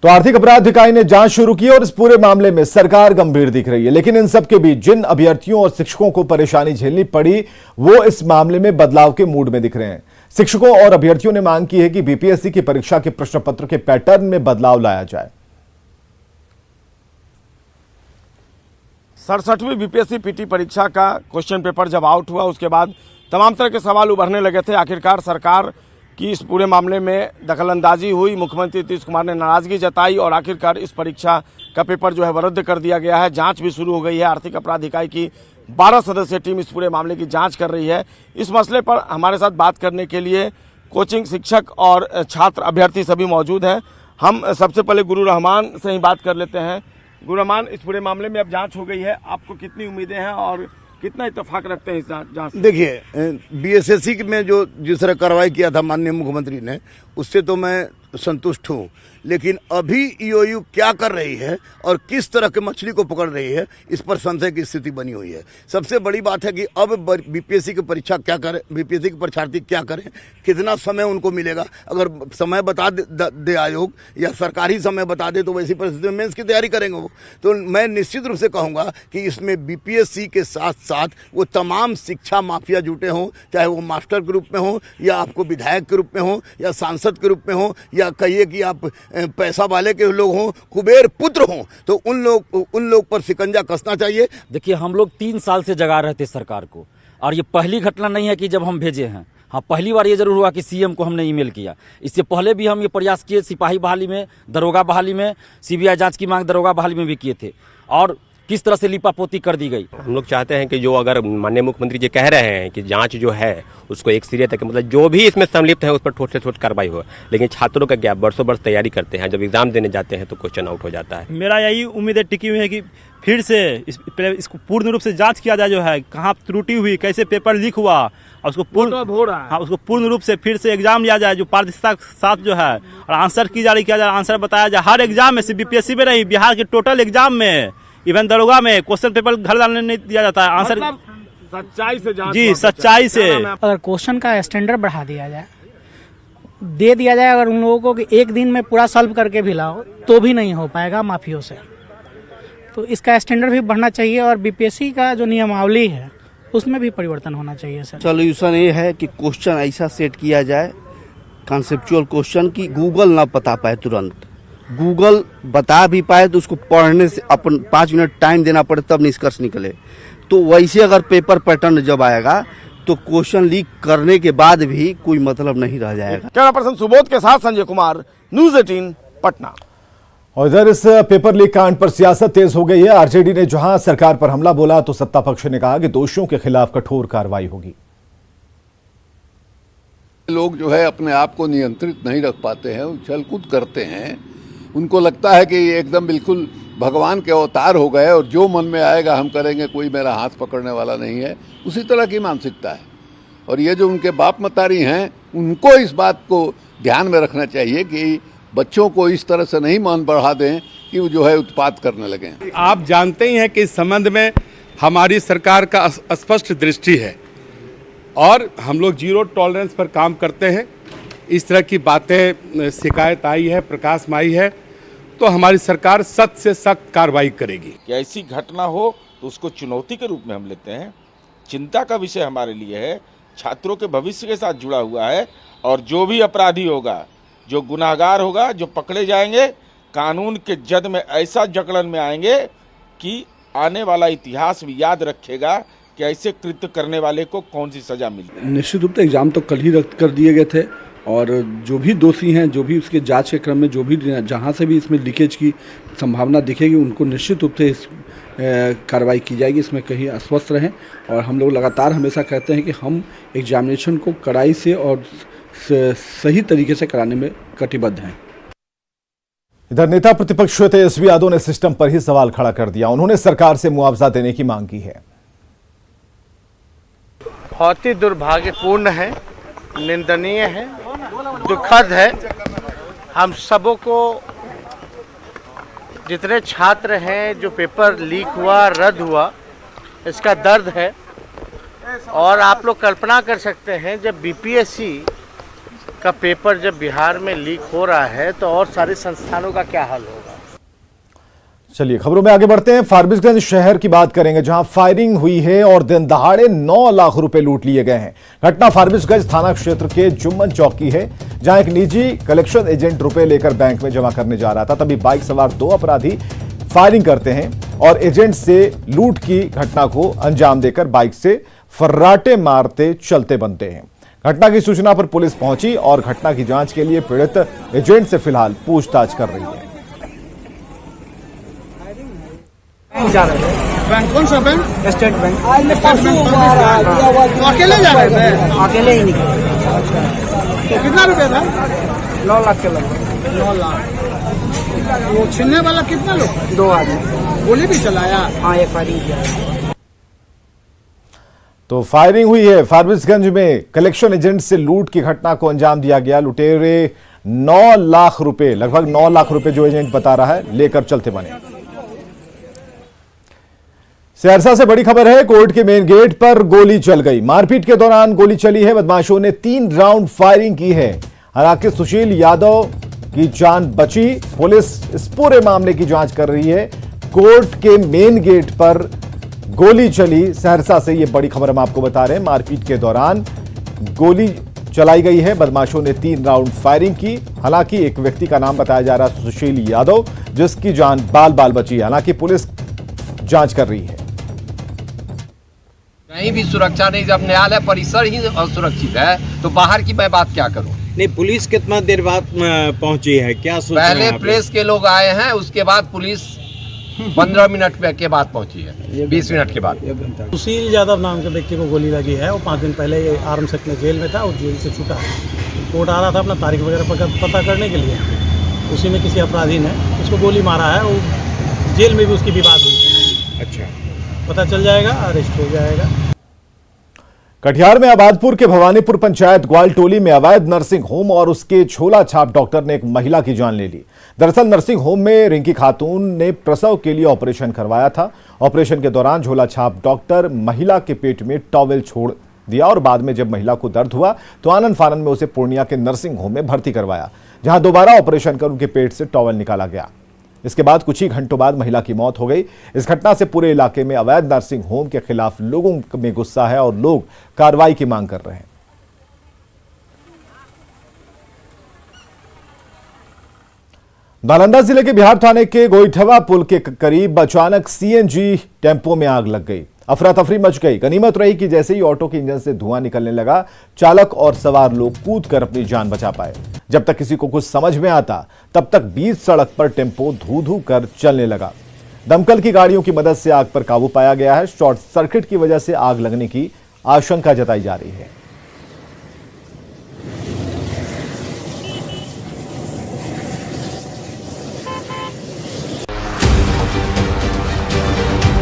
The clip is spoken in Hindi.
तो आर्थिक अपराध इकाई ने जांच शुरू की और इस पूरे मामले में सरकार गंभीर दिख रही है। लेकिन इन सब के बीच जिन अभ्यर्थियों और शिक्षकों को परेशानी झेलनी पड़ी वो इस मामले में बदलाव के मूड में दिख रहे हैं। शिक्षकों और अभ्यर्थियों ने मांग की है कि बीपीएससी की परीक्षा के प्रश्न पत्र के पैटर्न में बदलाव लाया जाए। 67वीं बीपीएससी पीटी परीक्षा का क्वेश्चन पेपर जब आउट हुआ उसके बाद तमाम तरह के सवाल उभरने लगे थे। आखिरकार सरकार की इस पूरे मामले में दखलंदाजी हुई, मुख्यमंत्री नीतीश कुमार ने नाराजगी जताई और आखिरकार इस परीक्षा का पेपर जो है रद्द कर दिया गया है। जांच भी शुरू हो गई है। आर्थिक अपराध इकाई की 12 सदस्यीय टीम इस पूरे मामले की जांच कर रही है। इस मसले पर हमारे साथ बात करने के लिए कोचिंग शिक्षक और छात्र अभ्यर्थी सभी मौजूद हैं। हम सबसे पहले गुरु रहमान से ही बात कर लेते हैं। गुरु रहमान, इस पूरे मामले में अब जांच हो गई है, आपको कितनी उम्मीदें हैं और कितना इत्तेफाक रखते हैं इस जांच? देखिए, बीएसएससी में जो जिस तरह कार्रवाई किया था माननीय मुख्यमंत्री ने, उससे तो मैं संतुष्ट हूँ। लेकिन अभी ईओयू क्या कर रही है और किस तरह के मछली को पकड़ रही है, इस पर संशय की स्थिति बनी हुई है। सबसे बड़ी बात है कि अब बीपीएससी की परीक्षा क्या करें, बीपीएससी के परीक्षार्थी क्या करें, कितना समय उनको मिलेगा। अगर समय बता दे आयोग या सरकारी समय बता दे तो वैसी परिस्थिति में मेंस की तैयारी करेंगे वो। तो मैं निश्चित रूप से कहूँगा कि इसमें बीपीएससी के साथ साथ वो तमाम शिक्षा माफिया जुटे हों, चाहे वो मास्टर के रूप में हो या आपको विधायक के रूप में हो या सांसद के रूप में हो या कहिए कि आप पैसा वाले के लोग हों, कुबेर पुत्र हों, तो उन लोग पर शिकंजा कसना चाहिए। देखिए, हम लोग 3 साल से जगा रहे थे सरकार को, और ये पहली घटना नहीं है कि जब हम भेजे हैं। हाँ, पहली बार ये जरूर हुआ कि सीएम को हमने ईमेल किया। इससे पहले भी हम ये प्रयास किए, सिपाही बहाली में, दरोगा बहाली में, सीबीआई जांच की मांग दरोगा बहाली में भी किए थे, और किस तरह से लिपापोती कर दी गई। हम लोग चाहते हैं कि जो अगर माननीय मुख्यमंत्री जी कह रहे हैं कि जांच जो है उसको एक सिरे तक, मतलब जो भी इसमें सम्मिलित है उस पर ठोस से ठोस कार्रवाई हो। लेकिन छात्रों का क्या, वर्षों वर्ष तैयारी करते हैं, जब एग्जाम देने जाते हैं तो क्वेश्चन आउट हो जाता है। मेरा यही उम्मीद टिकी हुई है कि फिर से इसको पूर्ण रूप से जांच किया जाए, जो है कहाँ त्रुटि हुई, कैसे पेपर लीक हुआ, और उसको उसको पूर्ण रूप से फिर से एग्जाम लिया जाए जो पारदर्शिता के साथ जो है, और आंसर की जारी किया जाए, आंसर बताया जाए हर एग्जाम में, सिर्फ बीपीएससी में नहीं, बिहार के टोटल एग्जाम में, इवन दरोगा में क्वेश्चन पेपर घर डालने नहीं दिया जाता है। आंसर सच्चाई से जांच, जी सच्चाई से। अगर क्वेश्चन का स्टैंडर्ड बढ़ा दिया जाए, दे दिया जाए अगर उन लोगों को कि एक दिन में पूरा सॉल्व करके भी लाओ, तो भी नहीं हो पाएगा माफियों से। तो इसका स्टैंडर्ड भी बढ़ना चाहिए और बीपीएससी का जो नियमावली है उसमें भी परिवर्तन होना चाहिए सर। सॉल्यूशन ये है कि क्वेश्चन ऐसा सेट किया जाए, कॉन्सेप्चुअल क्वेश्चन की गूगल ना बता पाए, तुरंत गूगल बता भी पाए तो उसको पढ़ने से अपन 5 मिनट टाइम देना पड़े तब निष्कर्ष निकले। तो वैसे अगर पेपर पैटर्न जब आएगा तो क्वेश्चन लीक करने के बाद भी कोई मतलब नहीं रह जाएगा। कैमरा पर्सन सुबोध के साथ संजय कुमार, न्यूज़ 18 पटना। और इधर इस पेपर लीक कांड पर सियासत तेज हो गई है। आरजेडी ने जहां सरकार पर हमला बोला तो सत्ता पक्ष ने कहा कि दोषियों के खिलाफ कठोर कार्रवाई होगी। लोग जो है अपने आप को नियंत्रित नहीं रख पाते हैं, उछल-कूद करते हैं। उनको लगता है कि ये एकदम बिल्कुल भगवान के अवतार हो गए और जो मन में आएगा हम करेंगे, कोई मेरा हाथ पकड़ने वाला नहीं है। उसी तरह की मानसिकता है। और ये जो उनके बाप मतारी हैं, उनको इस बात को ध्यान में रखना चाहिए कि बच्चों को इस तरह से नहीं मन बढ़ा दें कि वो जो है उत्पात करने लगें। आप जानते ही हैं कि इस संबंध में हमारी सरकार का स्पष्ट दृष्टि है और हम लोग जीरो टॉलरेंस पर काम करते हैं। इस तरह की बातें शिकायत आई है, प्रकाश में आई है, तो हमारी सरकार सख्त से सख्त कार्रवाई करेगी। कि ऐसी घटना हो तो उसको चुनौती के रूप में हम लेते हैं। चिंता का विषय हमारे लिए है, छात्रों के भविष्य के साथ जुड़ा हुआ है। और जो भी अपराधी होगा, जो गुनाहगार होगा, जो पकड़े जाएंगे, कानून के जद में ऐसा जकड़न में आएंगे कि आने वाला इतिहास भी याद रखेगा कि ऐसे कृत्य करने वाले को कौन सी सजा मिली। निश्चित रूप से एग्जाम तो कल ही रद्द कर दिए गए थे और जो भी दोषी हैं, जो भी उसके जांच के क्रम में जो भी जहां से भी इसमें लीकेज की संभावना दिखेगी, उनको निश्चित रूप से इस कार्रवाई की जाएगी। इसमें कहीं अस्वस्थ रहें। और हम लोग लगातार हमेशा कहते हैं कि हम एग्जामिनेशन को कड़ाई से और सही तरीके से कराने में कटिबद्ध हैं। इधर नेता प्रतिपक्ष तेजस्वी यादव ने सिस्टम पर ही सवाल खड़ा कर दिया। उन्होंने सरकार से मुआवजा देने की मांग की है। बहुत ही दुर्भाग्यपूर्ण है, निंदनीय है, दुखद है। हम सबों को, जितने छात्र हैं जो पेपर लीक हुआ, रद्द हुआ, इसका दर्द है। और आप लोग कल्पना कर सकते हैं जब बीपीएससी का पेपर जब बिहार में लीक हो रहा है तो और सारे संस्थानों का क्या हाल होगा। चलिए खबरों में आगे बढ़ते हैं। फारबिसगंज शहर की बात करेंगे जहां फायरिंग हुई है और दिन दहाड़े 9 लाख रुपए लूट लिए गए हैं। घटना फारबिसगंज थाना क्षेत्र के जुम्मन चौक की है, जहां एक निजी कलेक्शन एजेंट रुपए लेकर बैंक में जमा करने जा रहा था। तभी बाइक सवार 2 अपराधी फायरिंग करते हैं और एजेंट से लूट की घटना को अंजाम देकर बाइक से फर्राटे मारते चलते बनते हैं। घटना की सूचना पर पुलिस पहुंची और घटना की जांच के लिए पीड़ित एजेंट से फिलहाल पूछताछ कर रही है। बैंक कौन सा बैंक? State bank. अकेले जा रहे थे? अकेले ही निकले। तो कितना रुपया था? 9 लाख के लगभग। 9 लाख। वो छीनने वाला कितना लोग? 2 आदमी। गोली भी चलाया? हाँ, एक फायरिंग किया। तो फायरिंग हुई है। फारबिसगंज में कलेक्शन एजेंट से लूट की घटना को अंजाम दिया गया। लुटेरे 9 लाख रुपए, लगभग 9 लाख रुपए जो एजेंट बता रहा है, लेकर चलते बने। सहरसा से बड़ी खबर है। कोर्ट के मेन गेट पर गोली चल गई। मारपीट के दौरान गोली चली है। बदमाशों ने 3 राउंड फायरिंग की है। हालांकि सुशील यादव की जान बची। पुलिस इस पूरे मामले की जांच कर रही है। कोर्ट के मेन गेट पर गोली चली। सहरसा से ये बड़ी खबर हम आपको बता रहे हैं। मारपीट के दौरान गोली चलाई गई है। बदमाशों ने 3 राउंड फायरिंग की। हालांकि एक व्यक्ति का नाम बताया जा रहा है सुशील यादव, जिसकी जान बाल बाल बची। हालांकि पुलिस जांच कर रही है। कहीं भी सुरक्षा नहीं, जब न्यायालय परिसर ही असुरक्षित है तो बाहर की मैं बात क्या करूं। नहीं, पुलिस कितना देर बाद पहुंची है, क्या सूचना? पहले प्रेस के लोग आए हैं, उसके बाद पुलिस 15 मिनट के बाद पहुंची है, 20 मिनट के बाद। सुशील यादव नाम के व्यक्ति को गोली लगी है। वो 5 दिन पहले आर्मसेट में जेल में था और जेल से छूटा। कोर्ट आ रहा था अपना तारीख वगैरह पता करने के लिए। उसी में किसी अपराधी ने उसको गोली मारा है। वो जेल में भी उसकी विवाद हुई। अच्छा, पता चल जाएगा, अरेस्ट हो जाएगा। कटिहार में आबादपुर के भवानीपुर पंचायत ग्वालटोली में अवैध नर्सिंग होम और उसके झोला छाप डॉक्टर ने एक महिला की जान ले ली। दरअसल नर्सिंग होम में रिंकी खातून ने प्रसव के लिए ऑपरेशन करवाया था। ऑपरेशन के दौरान झोला छाप डॉक्टर महिला के पेट में टॉवेल छोड़ दिया और बाद में जब महिला को दर्द हुआ तो आनंद फानन में उसे पूर्णिया के नर्सिंग होम में भर्ती करवाया, जहां दोबारा ऑपरेशन कर उनके पेट से टॉवेल निकाला गया। इसके बाद कुछ ही घंटों बाद महिला की मौत हो गई। इस घटना से पूरे इलाके में अवैध नर्सिंग होम के खिलाफ लोगों में गुस्सा है और लोग कार्रवाई की मांग कर रहे हैं। नालंदा जिले के बिहार थाने के गोईठवा पुल के करीब अचानक सीएनजी टेम्पो में आग लग गई। अफरा तफरी मच गई। गनीमत रही कि जैसे ही ऑटो के इंजन से धुआं निकलने लगा, चालक और सवार लोग कूदकर अपनी जान बचा पाए। जब तक किसी को कुछ समझ में आता तब तक बीच सड़क पर टेम्पो धू धू कर चलने लगा। दमकल की गाड़ियों की मदद से आग पर काबू पाया गया है। शॉर्ट सर्किट की वजह से आग लगने की आशंका जताई जा रही है।